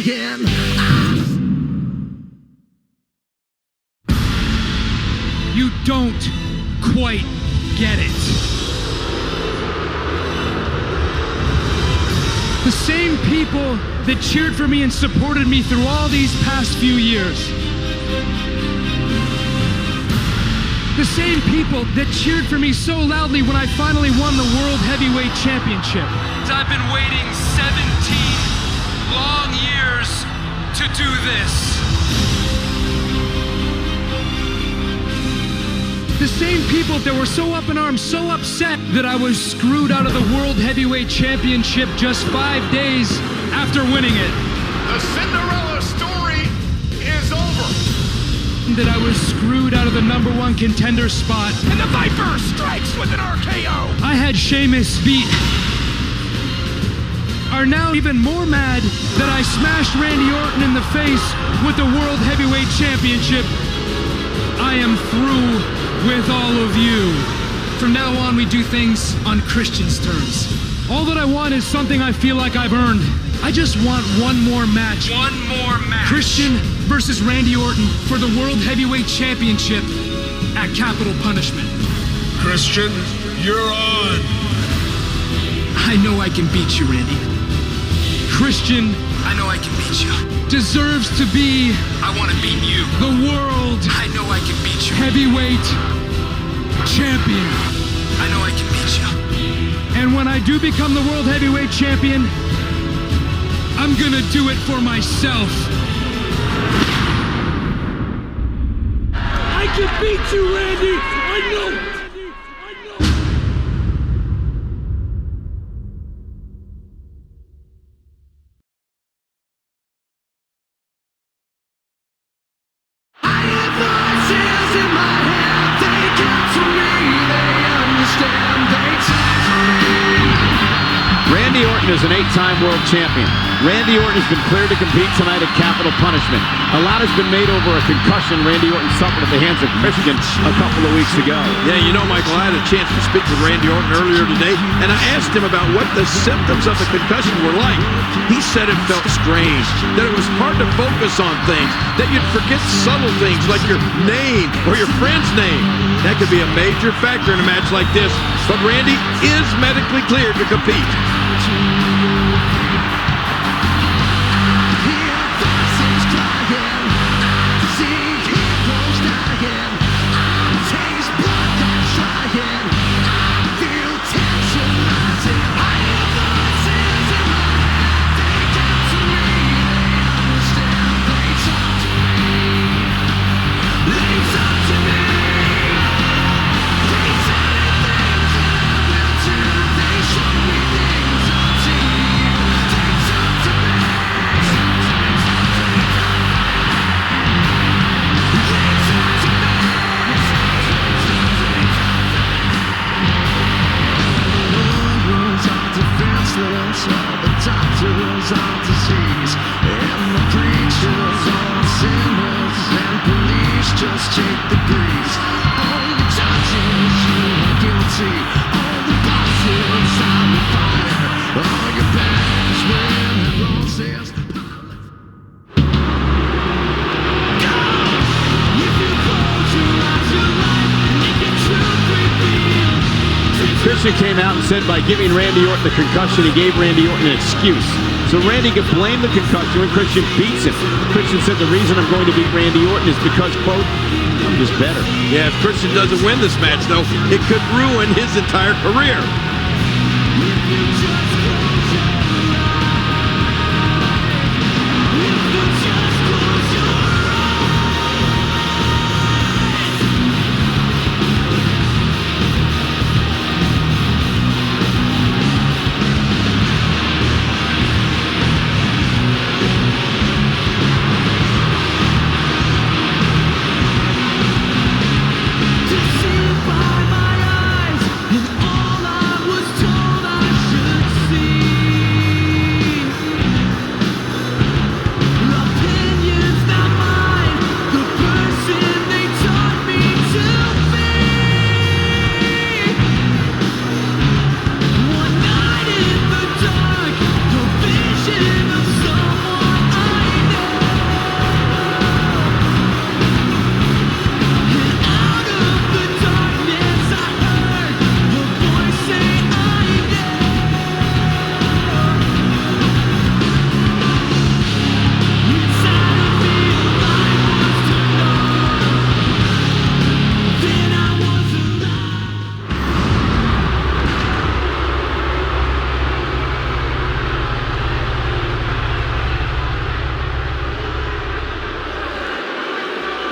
trying. You don't quite get it. The same people that cheered for me and supported me through all these past few years. The same people that cheered for me so loudly when I finally won the World Heavyweight Championship. I've been waiting 17 long years to do this. The same people that were so up in arms, so upset that I was screwed out of the World Heavyweight Championship just 5 days after winning it. The Cinderella story is over. That I was screwed out of the #1 contender spot. And the Viper strikes with an RKO. I had Sheamus beat. Are now even more mad that I smashed Randy Orton in the face with the World Heavyweight Championship. I am through with all of you. From now on, we do things on Christian's terms. All that I want is something I feel like I've earned. I just want one more match. One more match. Christian versus Randy Orton for the World Heavyweight Championship at Capital Punishment. Christian, you're on. I know I can beat you, Randy. Christian, I know I can beat you. Deserves to be, I want to beat you. The world, I know I can beat you. Heavyweight champion, I know I can beat you. And when I do become the World Heavyweight Champion, I'm gonna do it for myself. I can beat you, Randy. I know. Randy Orton is an 8-time world champion. Randy Orton has been cleared to compete tonight at Capital Punishment. A lot has been made over a concussion Randy Orton suffered at the hands of Christian a couple of weeks ago. Yeah, you know, Michael, I had a chance to speak with Randy Orton earlier today, and I asked him about what the symptoms of the concussion were like. He said it felt strange, that it was hard to focus on things, that you'd forget subtle things like your name or your friend's name. That could be a major factor in a match like this, but Randy is medically cleared to compete. Christian came out and said by giving Randy Orton the concussion, he gave Randy Orton an excuse. So Randy could blame the concussion when Christian beats him. Christian said the reason I'm going to beat Randy Orton is because, quote, I'm just better. Yeah, if Christian doesn't win this match, though, it could ruin his entire career. By my eyes, and all I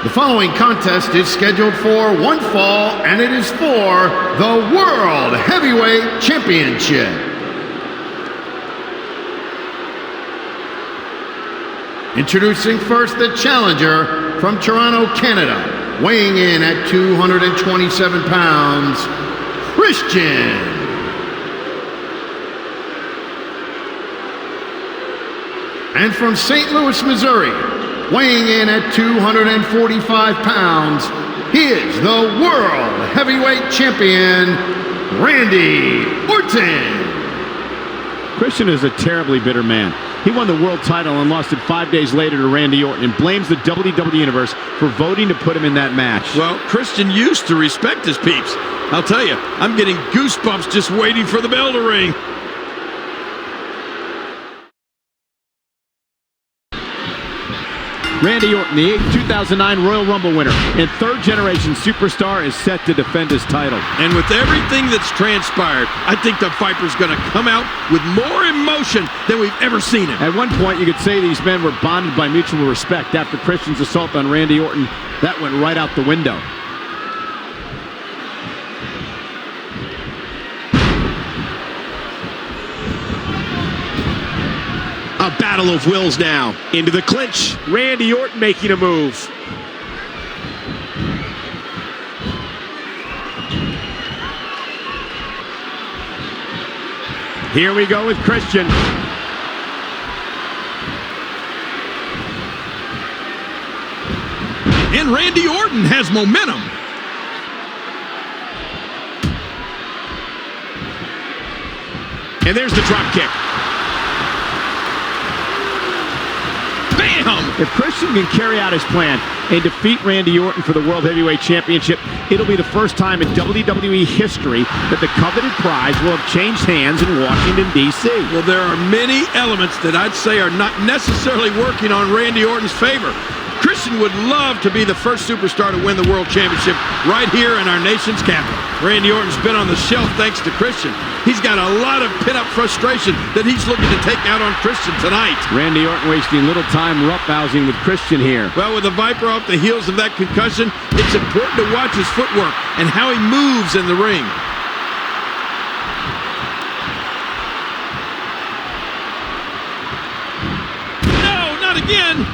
The following contest is scheduled for one fall, and it is for the World Heavyweight Championship. Introducing first the challenger from Toronto, Canada, weighing in at 227 pounds, Christian. And from St. Louis, Missouri, weighing in at 245 pounds, he is the World Heavyweight Champion, Randy Orton. Christian is a terribly bitter man. He won the world title and lost it 5 days later to Randy Orton and blames the WWE Universe for voting to put him in that match. Well, Christian used to respect his peeps. I'll tell you, I'm getting goosebumps just waiting for the bell to ring. Randy Orton, the 2009 Royal Rumble winner and third-generation superstar, is set to defend his title. And with everything that's transpired, I think the Viper's going to come out with more emotion than we've ever seen him. At one point, you could say these men were bonded by mutual respect. After Christian's assault on Randy Orton, that went right out the window. A battle of wills now. Into the clinch. Randy Orton making a move. Here we go with Christian. And Randy Orton has momentum. And there's the drop kick. Bam! If Christian can carry out his plan and defeat Randy Orton for the World Heavyweight Championship, it'll be the first time in WWE history that the coveted prize will have changed hands in Washington, D.C. Well, there are many elements that I'd say are not necessarily working on Randy Orton's favor. Christian would love to be the first superstar to win the World Championship right here in our nation's capital. Randy Orton's been on the shelf thanks to Christian. He's got a lot of pent-up frustration that he's looking to take out on Christian tonight. Randy Orton wasting little time roughhousing with Christian here. Well, with the Viper off the heels of that concussion, it's important to watch his footwork and how he moves in the ring. No, not again!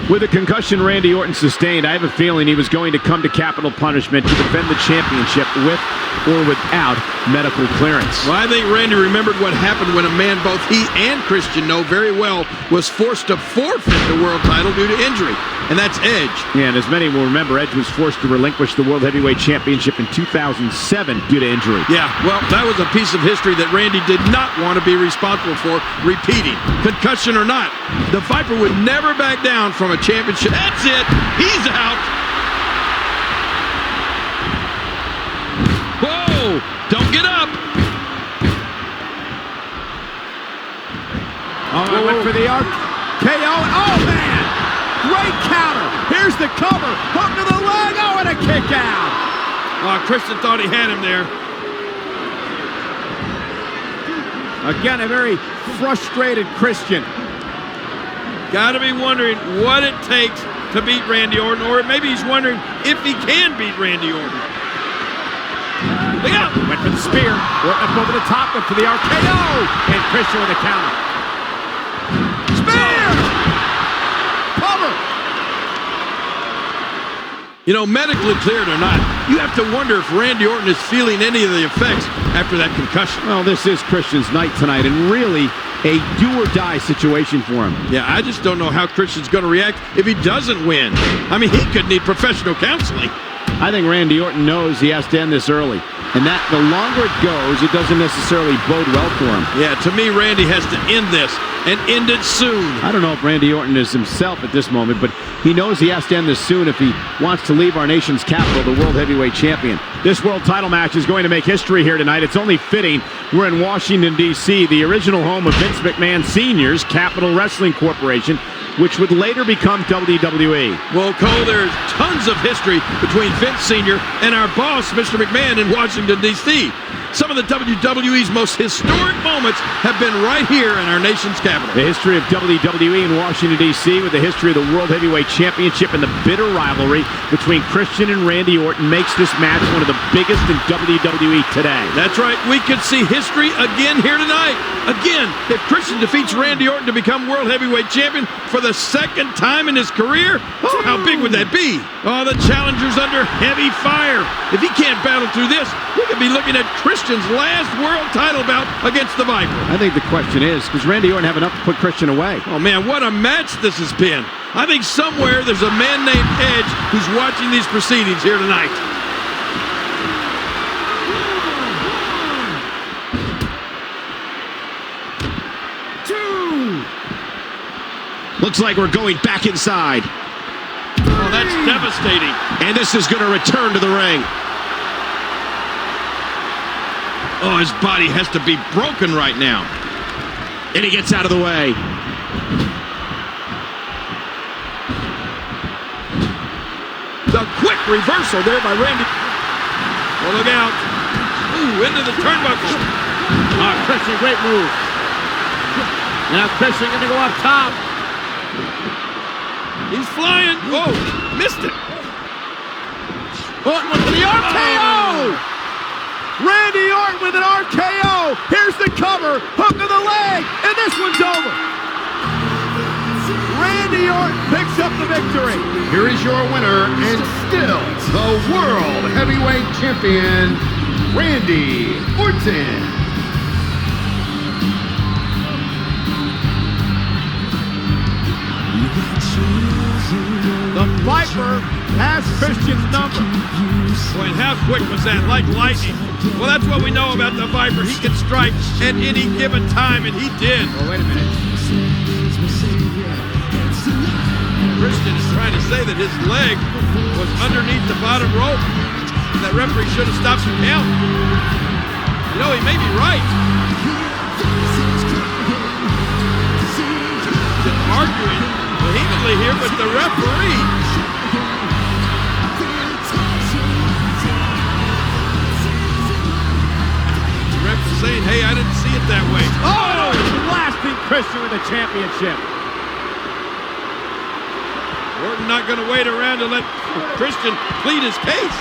With the concussion Randy Orton sustained, I have a feeling he was going to come to capital punishment to defend the championship with or without medical clearance. Well, I think Randy remembered what happened when a man both he and Christian know very well was forced to forfeit the world title due to injury, and that's Edge. Yeah, and as many will remember, Edge was forced to relinquish the World Heavyweight Championship in 2007 due to injury. Yeah, well, that was a piece of history that Randy did not want to be responsible for repeating. Concussion or not, the Viper would never back down from a championship. That's it. He's out. Whoa! Don't get up. Oh, I went for the RKO. Oh, man! Great counter. Here's the cover. Hook to the leg. Oh, and a kick out. Oh, Christian thought he had him there. Again, a very frustrated Christian. Got to be wondering what it takes to beat Randy Orton, or maybe he's wondering if he can beat Randy Orton. Look out! Went for the spear. Orton up over the top, went for the RKO. And Christian with a counter. Spear! Cover! You know, medically cleared or not, you have to wonder if Randy Orton is feeling any of the effects after that concussion. Well, this is Christian's night tonight, and really a do-or-die situation for him. Yeah, I just don't know how Christian's going to react if he doesn't win. I mean, he could need professional counseling. I think Randy Orton knows he has to end this early, and that the longer it goes, it doesn't necessarily bode well for him. Yeah, to me, Randy has to end this, and end it soon. I don't know if Randy Orton is himself at this moment, but he knows he has to end this soon if he wants to leave our nation's capital the World Heavyweight Champion. This world title match is going to make history here tonight. It's only fitting we're in Washington, D.C., the original home of Vince McMahon Sr.'s Capital Wrestling Corporation, which would later become WWE. Well, Cole, there's tons of history between Vince Sr. and our boss, Mr. McMahon, in Washington, D.C. Some of the WWE's most historic moments have been right here in our nation's capital. The history of WWE in Washington, D.C. with the history of the World Heavyweight Championship and the bitter rivalry between Christian and Randy Orton makes this match one of the biggest in WWE today. That's right. We could see history again here tonight. Again, if Christian defeats Randy Orton to become World Heavyweight Champion for the second time in his career, oh, how big would that be? Oh, the challenger's under heavy fire. If he can't battle through this, we could be looking at Christian's last world title bout against the Viper. I think the question is, does Randy Orton have enough to put Christian away? Oh, man, what a match this has been. I think somewhere there's a man named Edge who's watching these proceedings here tonight. Looks like we're going back inside. Oh, that's devastating. And this is going to return to the ring. Oh, his body has to be broken right now. And he gets out of the way. The quick reversal there by Randy. Well, look out. Ooh, into the turnbuckle. Oh, Christian, great move. Now Christian going to go up top. He's flying. Oh, missed it. Orton with the RKO! Randy Orton with an RKO. Here's the cover. Hook of the leg. And this one's over. Randy Orton picks up the victory. Here is your winner and still the World Heavyweight Champion, Randy Orton. The Viper has Christian's number. Boy, and how quick was that? Like lightning. Well, that's what we know about the Viper. He can strike at any given time, and he did. Oh, wait a minute. Christian is trying to say that his leg was underneath the bottom rope. That referee should have stopped the count. You know, he may be right. Just arguing vehemently here with the referee. The ref is saying, hey, I didn't see it that way. Oh, blasting Christian with the championship. Orton not going to wait around to let Christian plead his case.